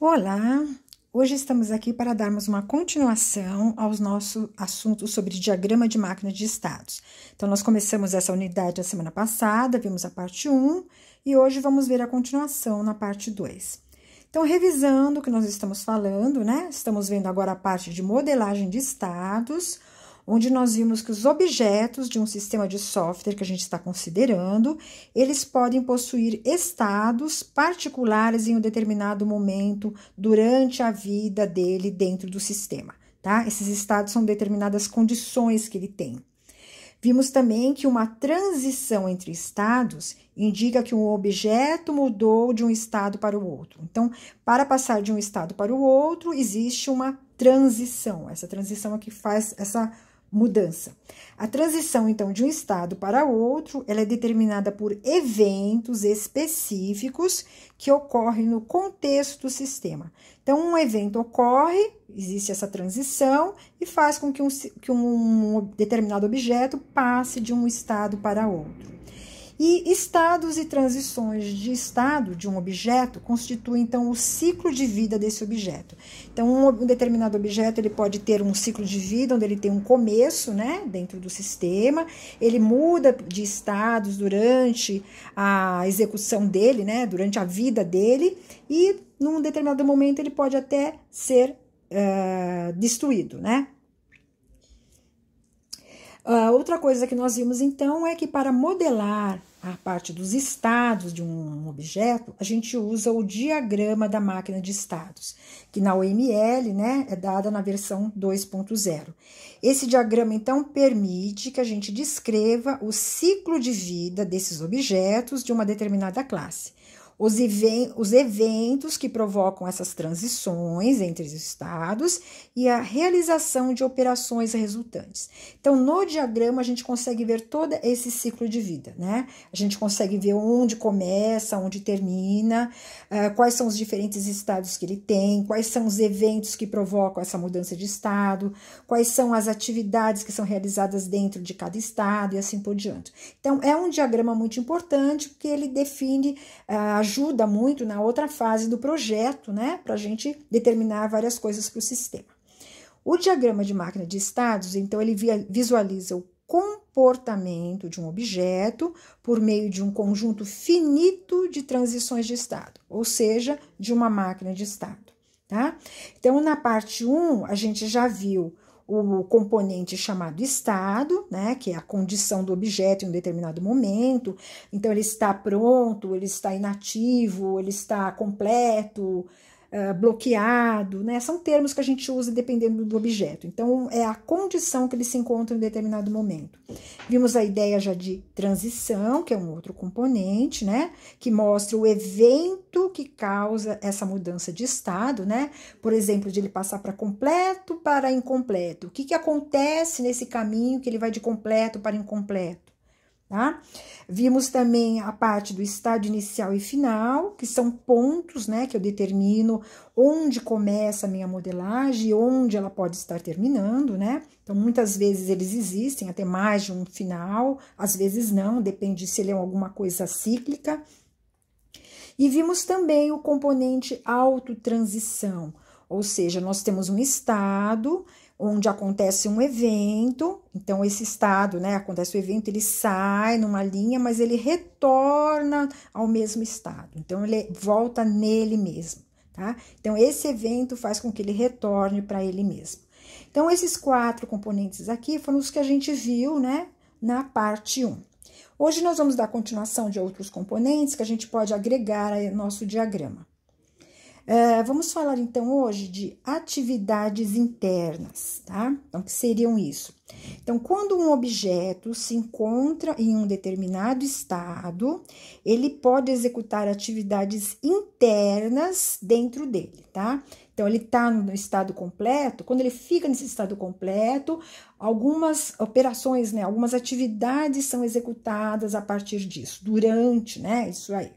Olá! Hoje estamos aqui para darmos uma continuação aos nossos assuntos sobre diagrama de máquina de estados. Então, nós começamos essa unidade a semana passada, vimos a parte 1 e hoje vamos ver a continuação na parte 2. Então, revisando o que nós estamos falando, né? Estamos vendo agora a parte de modelagem de estados, onde nós vimos que os objetos de um sistema de software que a gente está considerando, eles podem possuir estados particulares em um determinado momento durante a vida dele dentro do sistema, tá? Esses estados são determinadas condições que ele tem. Vimos também que uma transição entre estados indica que um objeto mudou de um estado para o outro. Então, para passar de um estado para o outro, existe uma transição. Essa transição é que faz essa mudança. A transição, então, de um estado para outro, ela é determinada por eventos específicos que ocorrem no contexto do sistema. Então, um evento ocorre, existe essa transição e faz com que um determinado objeto passe de um estado para outro. E estados e transições de estado de um objeto constituem, então, o ciclo de vida desse objeto. Então, um determinado objeto, ele pode ter um ciclo de vida, onde ele tem um começo, né, dentro do sistema, ele muda de estados durante a execução dele, né, durante a vida dele, e num determinado momento ele pode até ser destruído, né. Outra coisa que nós vimos, então, é que para modelar a parte dos estados de um objeto, a gente usa o diagrama da máquina de estados, que na OML, né, é dada na versão 2.0. Esse diagrama, então, permite que a gente descreva o ciclo de vida desses objetos de uma determinada classe. Os eventos que provocam essas transições entre os estados e a realização de operações resultantes. Então, no diagrama, a gente consegue ver todo esse ciclo de vida, né? A gente consegue ver onde começa, onde termina, quais são os diferentes estados que ele tem, quais são os eventos que provocam essa mudança de estado, quais são as atividades que são realizadas dentro de cada estado e assim por diante. Então, é um diagrama muito importante porque ele define ajuda muito na outra fase do projeto, né, para a gente determinar várias coisas para o sistema. O diagrama de máquina de estados, então, ele visualiza o comportamento de um objeto por meio de um conjunto finito de transições de estado, ou seja, de uma máquina de estado, tá? Então, na parte 1, a gente já viu o componente chamado estado, né, que é a condição do objeto em um determinado momento. Então, ele está pronto, ele está inativo, ele está completo, bloqueado, né? São termos que a gente usa dependendo do objeto. Então, é a condição que ele se encontra em um determinado momento. Vimos a ideia já de transição, que é um outro componente, né? Que mostra o evento que causa essa mudança de estado, né? Por exemplo, de ele passar para completo para incompleto. O que acontece nesse caminho que ele vai de completo para incompleto? Tá? Vimos também a parte do estado inicial e final, que são pontos, né, que eu determino onde começa a minha modelagem e onde ela pode estar terminando, né? Então, muitas vezes eles existem até mais de um final, às vezes não, depende se ele é alguma coisa cíclica. E vimos também o componente autotransição, ou seja, nós temos um estado onde acontece um evento, então esse estado, né, acontece o evento, ele sai numa linha, mas ele retorna ao mesmo estado, então ele volta nele mesmo, tá? Então esse evento faz com que ele retorne para ele mesmo. Então esses 4 componentes aqui foram os que a gente viu, né, na parte 1. Hoje nós vamos dar continuação de outros componentes que a gente pode agregar ao nosso diagrama. Vamos falar, então, hoje de atividades internas, tá? Então, o que seriam isso? Então, quando um objeto se encontra em um determinado estado, ele pode executar atividades internas dentro dele, tá? Então, ele está no estado completo, quando ele fica nesse estado completo, algumas operações, né, algumas atividades são executadas a partir disso, durante, né, isso aí.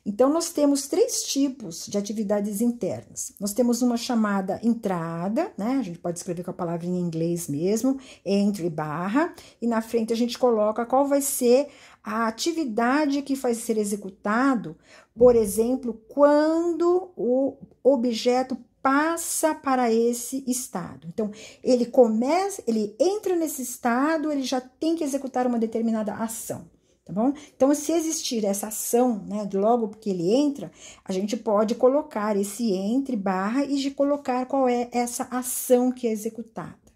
Então, nós temos 3 tipos de atividades internas. Nós temos uma chamada entrada, né? A gente pode escrever com a palavra em inglês mesmo, entre barra, e na frente a gente coloca qual vai ser a atividade que vai ser executado, por exemplo, quando o objeto passa para esse estado. Então, ele entra nesse estado, ele já tem que executar uma determinada ação, tá bom? Então, se existir essa ação, né, logo que ele entra, a gente pode colocar esse entre barra e de colocar qual é essa ação que é executada.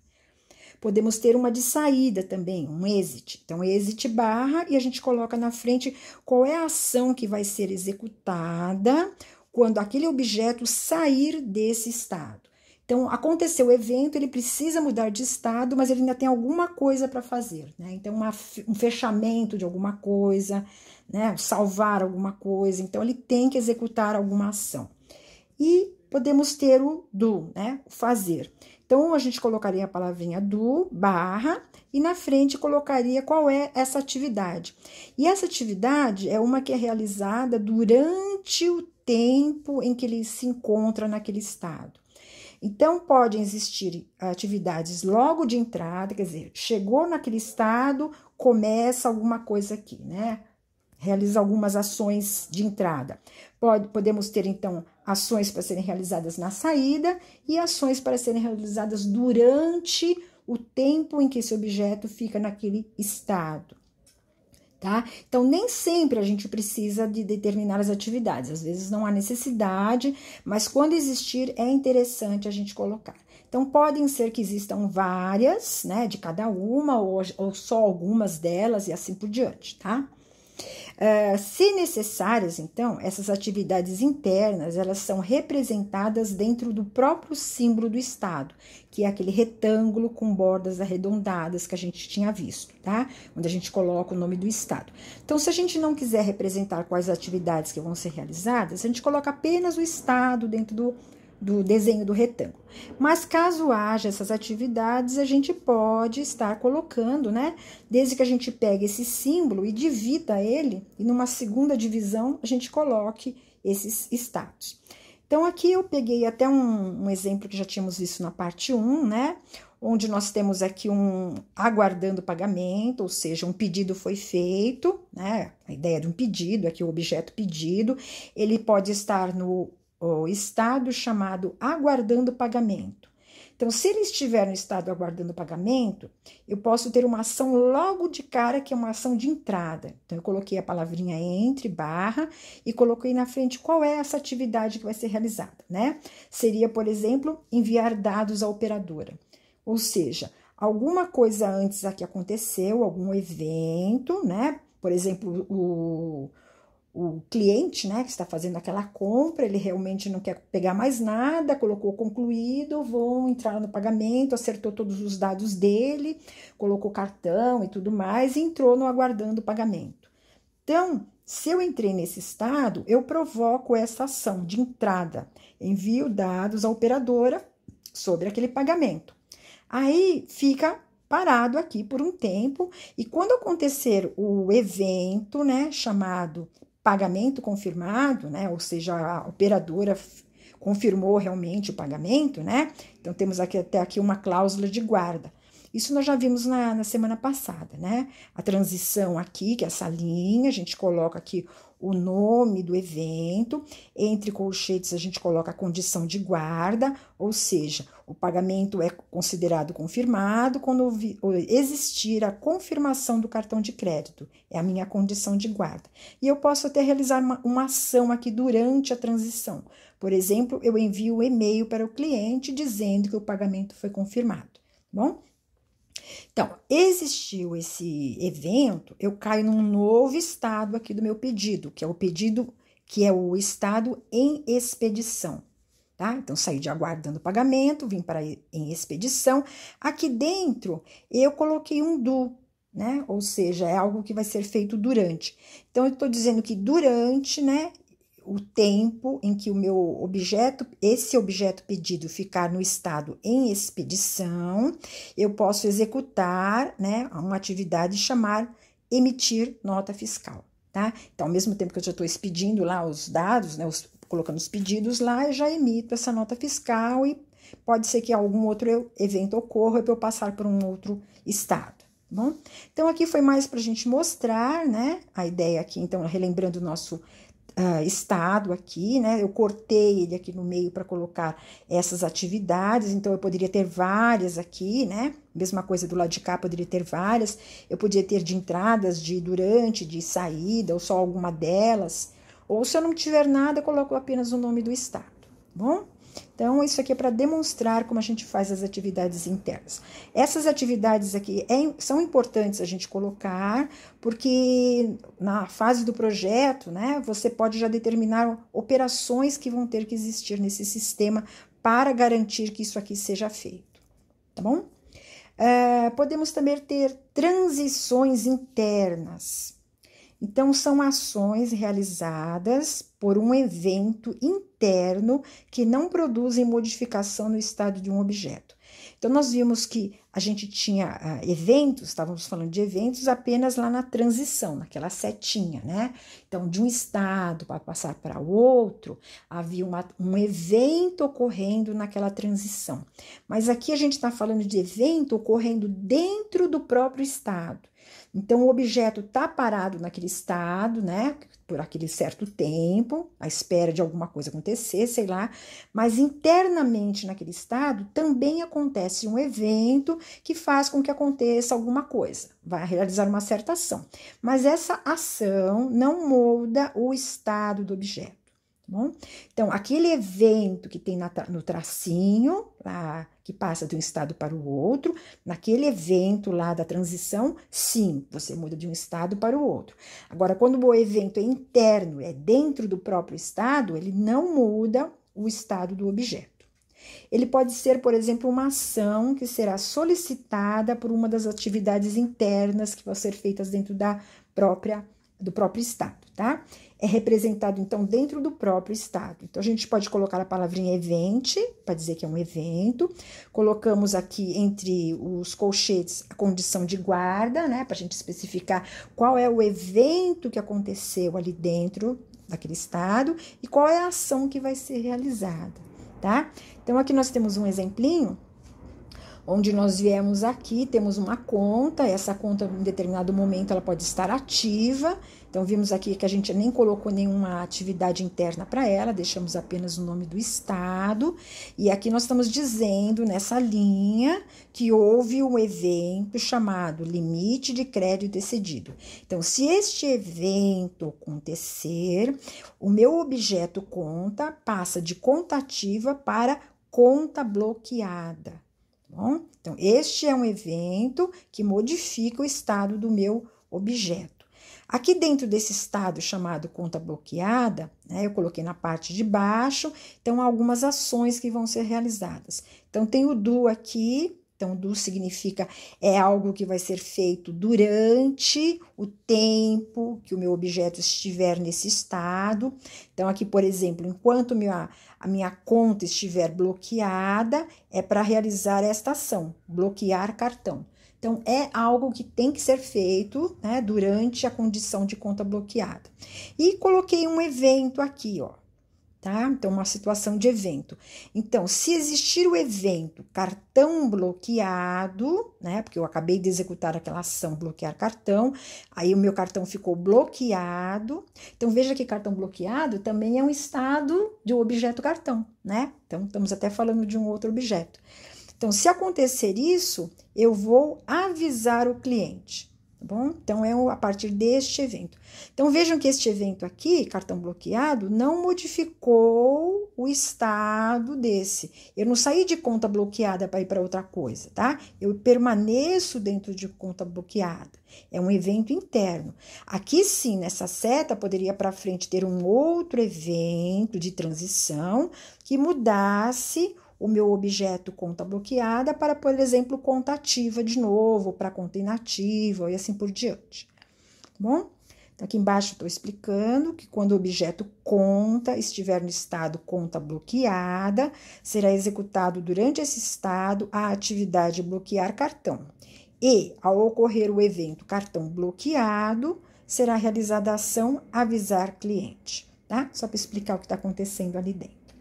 Podemos ter uma de saída também, um exit. Então, exit barra e a gente coloca na frente qual é a ação que vai ser executada quando aquele objeto sair desse estado. Então, aconteceu o evento, ele precisa mudar de estado, mas ele ainda tem alguma coisa para fazer, né? Então, um fechamento de alguma coisa, né? Salvar alguma coisa. Então, ele tem que executar alguma ação. E podemos ter o do, né? O fazer. Então, a gente colocaria a palavrinha do, barra, e na frente colocaria qual é essa atividade. E essa atividade é uma que é realizada durante o tempo em que ele se encontra naquele estado. Então, podem existir atividades logo de entrada, quer dizer, chegou naquele estado, começa alguma coisa aqui, né? Realiza algumas ações de entrada. Podemos ter, então, ações para serem realizadas na saída e ações para serem realizadas durante o tempo em que esse objeto fica naquele estado. Tá? Então, nem sempre a gente precisa de determinadas atividades, às vezes não há necessidade, mas quando existir é interessante a gente colocar. Então, podem ser que existam várias, né, de cada uma, ou só algumas delas e assim por diante, tá? Se necessárias, então, essas atividades internas, elas são representadas dentro do próprio símbolo do estado, que é aquele retângulo com bordas arredondadas que a gente tinha visto, tá? Onde a gente coloca o nome do estado. Então, se a gente não quiser representar quais atividades que vão ser realizadas, a gente coloca apenas o estado dentro do desenho do retângulo. Mas caso haja essas atividades, a gente pode estar colocando, né? Desde que a gente pegue esse símbolo e divida ele, e numa segunda divisão a gente coloque esses estados. Então, aqui eu peguei até um exemplo que já tínhamos visto na parte 1, né? Onde nós temos aqui um aguardando pagamento, ou seja, um pedido foi feito, né? A ideia de um pedido, aqui o objeto pedido, ele pode estar no estado chamado aguardando pagamento. Então, se ele estiver no estado aguardando pagamento, eu posso ter uma ação logo de cara, que é uma ação de entrada. Então, eu coloquei a palavrinha entre, barra, e coloquei na frente qual é essa atividade que vai ser realizada, né? Seria, por exemplo, enviar dados à operadora. Ou seja, alguma coisa antes aqui aconteceu, algum evento, né? Por exemplo, o cliente, né, que está fazendo aquela compra, ele realmente não quer pegar mais nada, colocou concluído, vou entrar no pagamento, acertou todos os dados dele, colocou cartão e tudo mais, e entrou no aguardando pagamento. Então, se eu entrei nesse estado, eu provoco essa ação de entrada, envio dados à operadora sobre aquele pagamento. Aí fica parado aqui por um tempo, e quando acontecer o evento, né, chamado pagamento confirmado, né? Ou seja, a operadora confirmou realmente o pagamento, né? Então, temos até aqui uma cláusula de guarda. Isso nós já vimos na semana passada, né? A transição aqui, que é essa linha, a gente coloca aqui o nome do evento, entre colchetes a gente coloca a condição de guarda, ou seja, o pagamento é considerado confirmado quando existir a confirmação do cartão de crédito, é a minha condição de guarda. E eu posso até realizar uma ação aqui durante a transição. Por exemplo, eu envio um e-mail para o cliente dizendo que o pagamento foi confirmado, bom? Então, existiu esse evento, eu caio num novo estado aqui do meu pedido, que é o estado em expedição, tá? Então, saí de aguardando pagamento, vim para em expedição. Aqui dentro, eu coloquei um do, né? Ou seja, é algo que vai ser feito durante. Então, eu estou dizendo que durante, né? O tempo em que esse objeto pedido ficar no estado em expedição, eu posso executar, né, uma atividade chamar emitir nota fiscal, tá? Então, ao mesmo tempo que eu já estou expedindo lá os dados, né, colocando os pedidos lá, eu já emito essa nota fiscal e pode ser que algum outro evento ocorra para eu passar por um outro estado, Bom, então aqui foi mais para a gente mostrar, né, a ideia aqui, então, relembrando o nosso estado aqui, né, eu cortei ele aqui no meio para colocar essas atividades, então eu poderia ter várias aqui, né, mesma coisa do lado de cá, poderia ter várias, eu podia ter de entradas, de durante, de saída, ou só alguma delas, ou se eu não tiver nada, eu coloco apenas o nome do estado, bom? Então, isso aqui é para demonstrar como a gente faz as atividades internas. Essas atividades aqui são importantes a gente colocar, porque na fase do projeto, né, você pode já determinar operações que vão ter que existir nesse sistema para garantir que isso aqui seja feito, tá bom? Podemos também ter transições internas. Então, são ações realizadas por um evento interno que não produzem modificação no estado de um objeto. Então, nós vimos que a gente tinha eventos, estávamos falando de eventos apenas lá na transição, naquela setinha, né? Então, de um estado para passar para outro, havia um evento ocorrendo naquela transição. Mas aqui a gente está falando de evento ocorrendo dentro do próprio estado. Então, o objeto está parado naquele estado, né, por aquele certo tempo, à espera de alguma coisa acontecer, sei lá, mas internamente naquele estado também acontece um evento que faz com que aconteça alguma coisa, vai realizar uma certa ação, mas essa ação não muda o estado do objeto. Bom, então, aquele evento que tem no tracinho, lá, que passa de um estado para o outro, naquele evento lá da transição, sim, você muda de um estado para o outro. Agora, quando o evento é interno, é dentro do próprio estado, ele não muda o estado do objeto. Ele pode ser, por exemplo, uma ação que será solicitada por uma das atividades internas que vão ser feitas dentro do próprio estado, tá? É representado, então, dentro do próprio estado. Então, a gente pode colocar a palavrinha event, para dizer que é um evento. Colocamos aqui entre os colchetes a condição de guarda, né? Para a gente especificar qual é o evento que aconteceu ali dentro daquele estado e qual é a ação que vai ser realizada, tá? Então, aqui nós temos um exemplinho onde nós viemos aqui, temos uma conta, essa conta em determinado momento ela pode estar ativa, então vimos aqui que a gente nem colocou nenhuma atividade interna para ela, deixamos apenas o nome do estado, e aqui nós estamos dizendo nessa linha que houve um evento chamado limite de crédito excedido. Então, se este evento acontecer, o meu objeto conta passa de conta ativa para conta bloqueada. Bom, então, este é um evento que modifica o estado do meu objeto. Aqui dentro desse estado chamado conta bloqueada, né, eu coloquei na parte de baixo, então, algumas ações que vão ser realizadas. Então, tem o do aqui, então, do significa é algo que vai ser feito durante o tempo que o meu objeto estiver nesse estado. Então, aqui, por exemplo, enquanto a minha conta estiver bloqueada, é para realizar esta ação, bloquear cartão. Então, é algo que tem que ser feito, né, durante a condição de conta bloqueada. E coloquei um evento aqui, ó. Tá? Então, uma situação de evento. Então, se existir o evento cartão bloqueado, né? Porque eu acabei de executar aquela ação bloquear cartão, aí o meu cartão ficou bloqueado. Então, veja que cartão bloqueado também é um estado de um objeto cartão, né? Então, estamos até falando de um outro objeto. Então, se acontecer isso, eu vou avisar o cliente. Tá bom? Então, é a partir deste evento. Então, vejam que este evento aqui, cartão bloqueado, não modificou o estado desse. Eu não saí de conta bloqueada para ir para outra coisa, tá? Eu permaneço dentro de conta bloqueada. É um evento interno. Aqui sim, nessa seta, poderia para frente ter um outro evento de transição que mudasse o meu objeto conta bloqueada para, por exemplo, conta ativa de novo, para conta inativa e assim por diante. Bom, então aqui embaixo estou explicando que quando o objeto conta estiver no estado conta bloqueada, será executado durante esse estado a atividade bloquear cartão. E, ao ocorrer o evento cartão bloqueado, será realizada a ação avisar cliente, tá? Só para explicar o que está acontecendo ali dentro.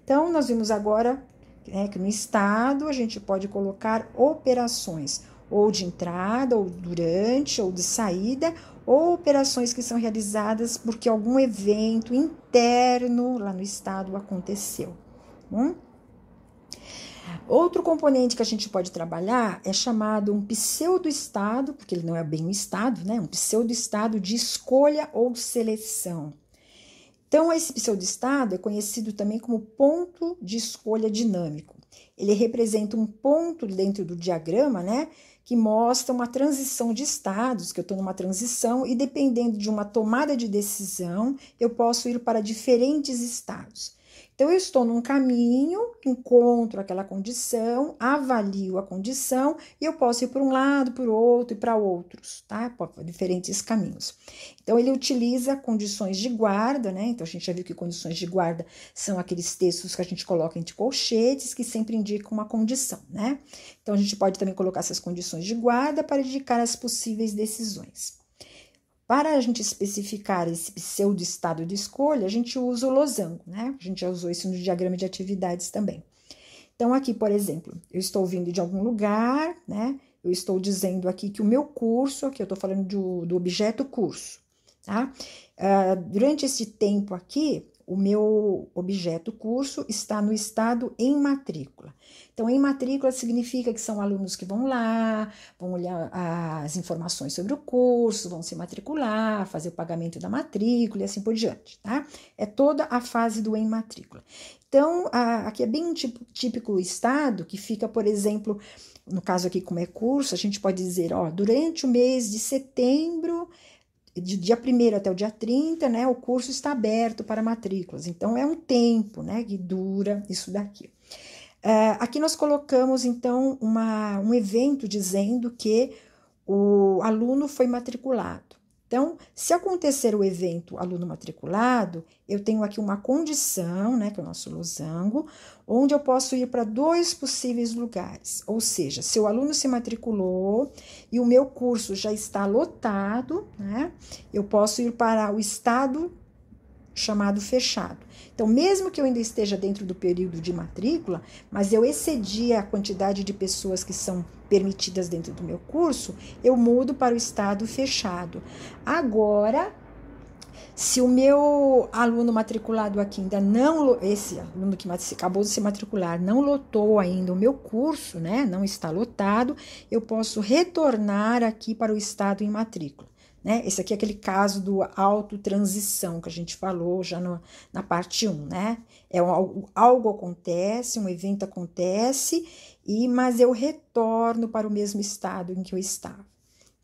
Então, nós vimos agora que no estado a gente pode colocar operações. ou de entrada, ou durante, ou de saída, ou operações que são realizadas porque algum evento interno lá no estado aconteceu. Outro componente que a gente pode trabalhar é chamado um pseudo-estado, porque ele não é bem um estado, né? Um pseudo-estado de escolha ou seleção. Então, esse pseudo-estado é conhecido também como ponto de escolha dinâmico. Ele representa um ponto dentro do diagrama, né? Que mostra uma transição de estados, que eu estou numa transição, e dependendo de uma tomada de decisão, eu posso ir para diferentes estados. Então, eu estou num caminho, encontro aquela condição, avalio a condição e eu posso ir por um lado, por outro e para outros, tá? Diferentes caminhos. Então, ele utiliza condições de guarda, né? Então, a gente já viu que condições de guarda são aqueles textos que a gente coloca entre colchetes, que sempre indicam uma condição, né? Então, a gente pode também colocar essas condições de guarda para indicar as possíveis decisões. Para a gente especificar esse pseudo-estado de escolha, a gente usa o losango, né? A gente já usou isso no diagrama de atividades também. Então, aqui, por exemplo, eu estou vindo de algum lugar, né? Eu estou dizendo aqui que o meu curso, aqui eu estou falando do objeto curso, tá? Durante esse tempo aqui, o meu objeto curso está no estado em matrícula. Então, em matrícula significa que são alunos que vão lá, vão olhar as informações sobre o curso, vão se matricular, fazer o pagamento da matrícula e assim por diante, tá? É toda a fase do em matrícula. Então, aqui é bem um típico estado que fica, por exemplo, no caso aqui como é curso, a gente pode dizer, ó, durante o mês de setembro, de dia 1º até o dia 30, né, o curso está aberto para matrículas. Então, é um tempo, né, que dura isso daqui. Aqui nós colocamos, então, um evento dizendo que o aluno foi matriculado. Então, se acontecer o evento aluno matriculado, eu tenho aqui uma condição, né, que é o nosso losango, onde eu posso ir para 2 possíveis lugares. Ou seja, se o aluno se matriculou e o meu curso já está lotado, né, eu posso ir para o estado chamado fechado. Então, mesmo que eu ainda esteja dentro do período de matrícula, mas eu excedi a quantidade de pessoas que são permitidas dentro do meu curso, eu mudo para o estado fechado. Agora, se o meu aluno matriculado aqui ainda não, esse aluno que acabou de se matricular, não lotou ainda o meu curso, né, não está lotado, eu posso retornar aqui para o estado em matrícula. Né? Esse aqui é aquele caso do autotransição que a gente falou já na parte 1, né? Algo acontece, um evento acontece, mas eu retorno para o mesmo estado em que eu estava.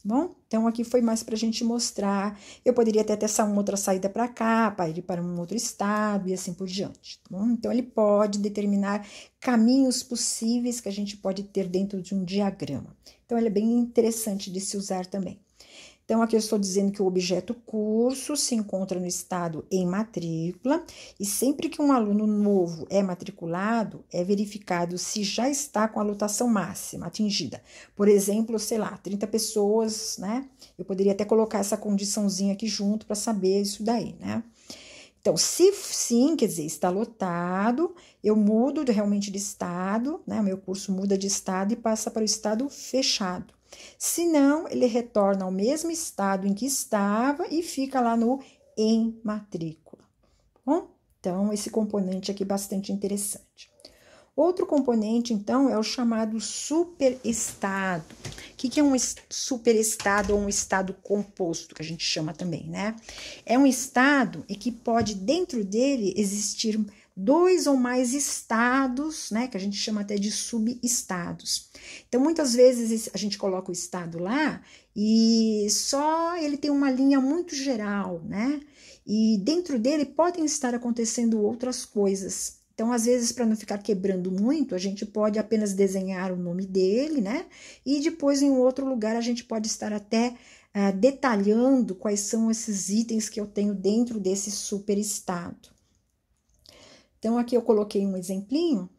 Bom, então aqui foi mais para a gente mostrar. Eu poderia ter até uma outra saída para cá, para ir para um outro estado e assim por diante. Tá bom? Então, ele pode determinar caminhos possíveis que a gente pode ter dentro de um diagrama. Então, ele é bem interessante de se usar também. Então, aqui eu estou dizendo que o objeto curso se encontra no estado em matrícula e sempre que um aluno novo é matriculado, é verificado se já está com a lotação máxima atingida. Por exemplo, sei lá, 30 pessoas, né? Eu poderia até colocar essa condiçãozinha aqui junto para saber isso daí, né? Então, se sim, quer dizer, está lotado, eu mudo realmente de estado, né? O meu curso muda de estado e passa para o estado fechado. Se não, ele retorna ao mesmo estado em que estava e fica lá no em matrícula. Bom, então, esse componente aqui é bastante interessante. Outro componente, então, é o chamado superestado. O que é um superestado ou um estado composto, que a gente chama também, né? É um estado em que pode, dentro dele, existir 2 ou mais estados, né, que a gente chama até de subestados. Então, muitas vezes a gente coloca o estado lá e só ele tem uma linha muito geral, né? E dentro dele podem estar acontecendo outras coisas. Então, às vezes, para não ficar quebrando muito, a gente pode apenas desenhar o nome dele, né? E depois, em outro lugar, a gente pode estar até detalhando quais são esses itens que eu tenho dentro desse superestado. Então, aqui eu coloquei um exemplinho.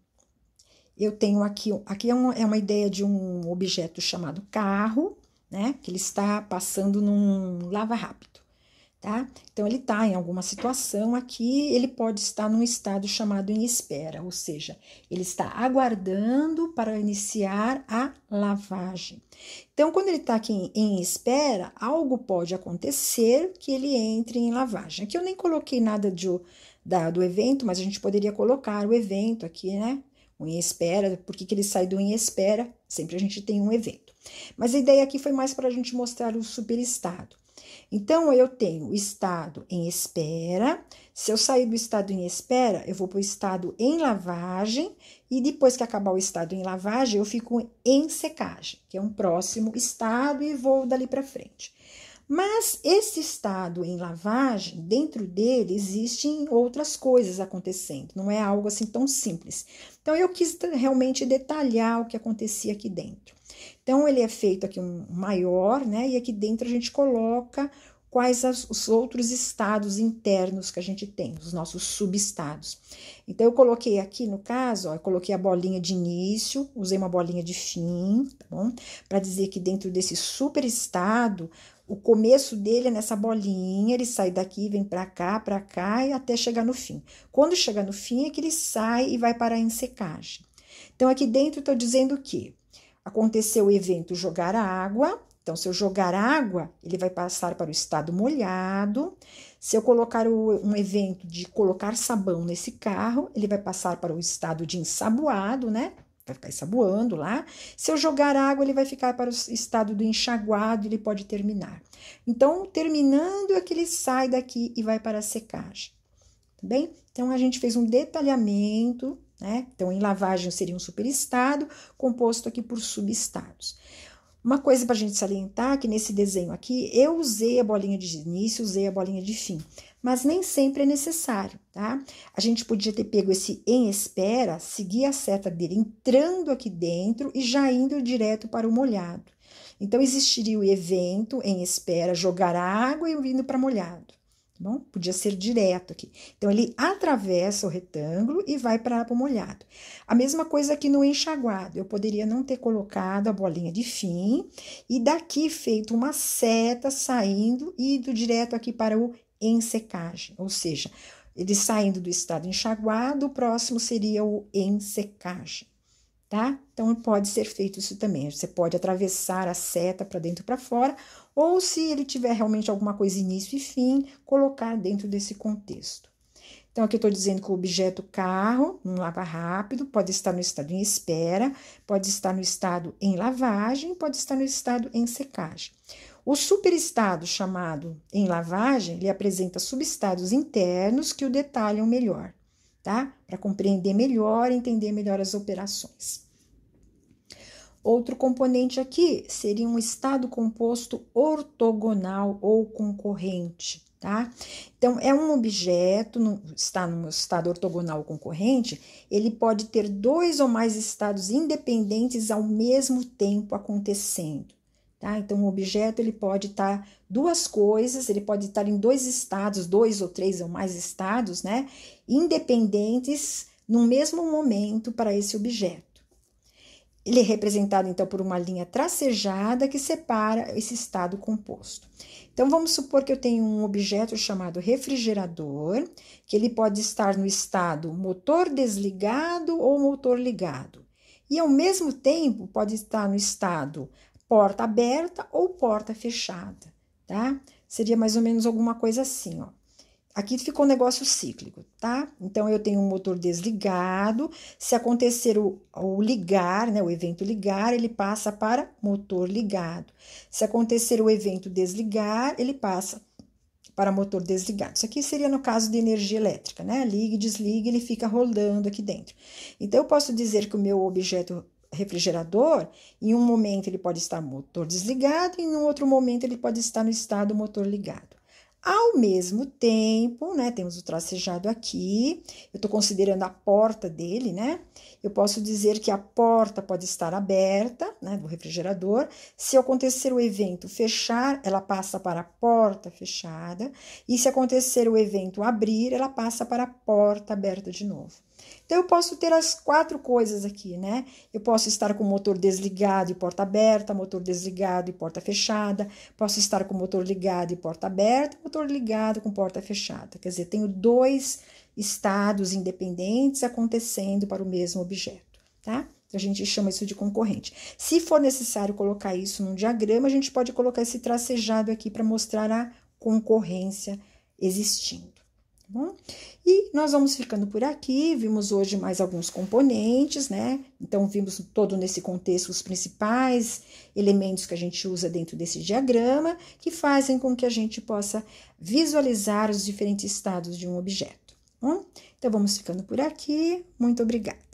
Eu tenho aqui é uma ideia de um objeto chamado carro, né? Que ele está passando num lava-rápido. tá? Então, ele está em alguma situação aqui, ele pode estar num estado chamado em espera, ou seja, ele está aguardando para iniciar a lavagem. Então, quando ele está aqui em espera, algo pode acontecer que ele entre em lavagem. Aqui eu nem coloquei nada do evento, mas a gente poderia colocar o evento aqui, né? O em espera, por que ele sai do em espera? Sempre a gente tem um evento. Mas a ideia aqui foi mais para a gente mostrar o superestado. Então, eu tenho o estado em espera. Se eu sair do estado em espera, eu vou para o estado em lavagem. E depois que acabar o estado em lavagem, eu fico em secagem, que é um próximo estado, e vou dali para frente. Mas esse estado em lavagem, dentro dele, existem outras coisas acontecendo. Não é algo assim tão simples. Então, eu quis realmente detalhar o que acontecia aqui dentro. Então, ele é feito aqui um maior, né? E aqui dentro a gente coloca quais os outros estados internos que a gente tem, os nossos subestados. Então, eu coloquei aqui, no caso, ó, eu coloquei a bolinha de início, usei uma bolinha de fim, tá bom? Para dizer que dentro desse superestado, o começo dele é nessa bolinha, ele sai daqui, vem para cá e até chegar no fim. Quando chega no fim é que ele sai e vai parar em secagem. Então, aqui dentro eu estou dizendo que aconteceu o evento jogar água. Então, se eu jogar água, ele vai passar para o estado molhado. Se eu colocar um evento de colocar sabão nesse carro, ele vai passar para o estado de ensaboado, né? Vai ficar ensaboando lá. Se eu jogar água, ele vai ficar para o estado do enxaguado, ele pode terminar. Então, terminando é que ele sai daqui e vai para a secagem. Tá bem? Então, a gente fez um detalhamento, né? Então, em lavagem seria um superestado, composto aqui por subestados. Uma coisa para a gente salientar, que nesse desenho aqui, eu usei a bolinha de início, usei a bolinha de fim, mas nem sempre é necessário, tá? A gente podia ter pego esse em espera, seguir a seta dele entrando aqui dentro e já indo direto para o molhado. Então, existiria o evento em espera, jogar água e vindo para molhado. Bom, podia ser direto aqui. Então, ele atravessa o retângulo e vai para o molhado. A mesma coisa aqui no enxaguado. Eu poderia não ter colocado a bolinha de fim e daqui feito uma seta saindo e indo direto aqui para o em secagem. Ou seja, ele saindo do estado enxaguado, o próximo seria o em secagem. Tá? Então, pode ser feito isso também. Você pode atravessar a seta para dentro e para fora, ou se ele tiver realmente alguma coisa início e fim, colocar dentro desse contexto. Então, aqui eu estou dizendo que o objeto carro, um lava rápido, pode estar no estado em espera, pode estar no estado em lavagem, pode estar no estado em secagem. O superestado chamado em lavagem, ele apresenta subestados internos que o detalham melhor, tá? Para compreender melhor, entender melhor as operações. Outro componente aqui seria um estado composto ortogonal ou concorrente, tá? Então, é um objeto, está no estado ortogonal ou concorrente, ele pode ter dois ou mais estados independentes ao mesmo tempo acontecendo. Tá? Então, o objeto ele pode estar duas coisas, ele pode estar em dois estados, dois ou três ou mais estados, né? Independentes no mesmo momento para esse objeto. Ele é representado, então, por uma linha tracejada que separa esse estado composto. Então, vamos supor que eu tenho um objeto chamado refrigerador, que ele pode estar no estado motor desligado ou motor ligado. E, ao mesmo tempo, pode estar no estado porta aberta ou porta fechada, tá? Seria mais ou menos alguma coisa assim, ó. Aqui ficou um negócio cíclico, tá? Então, eu tenho um motor desligado, se acontecer o ligar, né, o evento ligar, ele passa para motor ligado. Se acontecer o evento desligar, ele passa para motor desligado. Isso aqui seria no caso de energia elétrica, né? Liga e desliga, ele fica rolando aqui dentro. Então, eu posso dizer que o meu objeto refrigerador, em um momento ele pode estar motor desligado, e em um outro momento ele pode estar no estado motor ligado. Ao mesmo tempo, né, temos o tracejado aqui, eu estou considerando a porta dele, né? Eu posso dizer que a porta pode estar aberta, né, do refrigerador. Se acontecer o evento fechar, ela passa para a porta fechada. E se acontecer o evento abrir, ela passa para a porta aberta de novo. Então, eu posso ter as 4 coisas aqui, né? Eu posso estar com o motor desligado e porta aberta, motor desligado e porta fechada, posso estar com o motor ligado e porta aberta, motor ligado com porta fechada. Quer dizer, tenho 2 estados independentes acontecendo para o mesmo objeto, tá? A gente chama isso de concorrente. Se for necessário colocar isso num diagrama, a gente pode colocar esse tracejado aqui para mostrar a concorrência existindo. Bom, e nós vamos ficando por aqui, vimos hoje mais alguns componentes, né? Então, vimos todo nesse contexto os principais elementos que a gente usa dentro desse diagrama, que fazem com que a gente possa visualizar os diferentes estados de um objeto. Bom, então, vamos ficando por aqui. Muito obrigada.